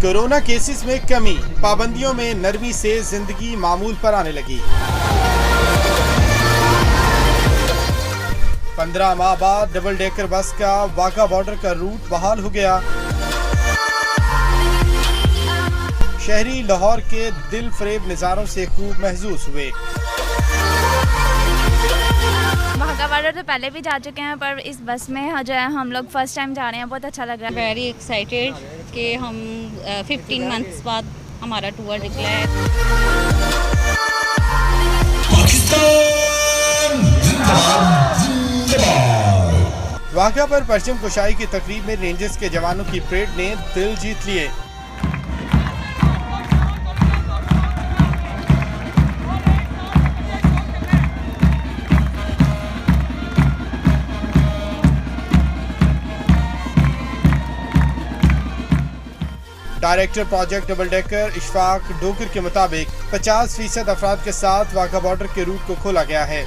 Corona cases में कमी, पाबंदियों में नरमी से जिंदगी मामूल पर आने लगी। 15 माह बाद डबल डेकर बस का वाघा बॉर्डर का रूट बहाल हो गया। शहरी लाहौर के दिल फरेब नज़ारों से खूब महसूस हुए। वाघा बॉर्डर तो पहले भी जा चुके हैं, पर इस बस में जो है हम लोग फर्स्ट टाइम जा रहे हैं, बहुत अच्छा लग रहा है। वेरी एक्साइटेड कि हम 15 मंथ्स बाद हमारा टूर निकला है। वाघा पर परचम कुशाई की तकरीब में रेंजर्स के जवानों की परेड ने दिल जीत लिए। Director project double decker Ishfaq docker के मुताबिक 50% अफराद के साथ वाघा बॉर्डर के रूट को खोला गया है।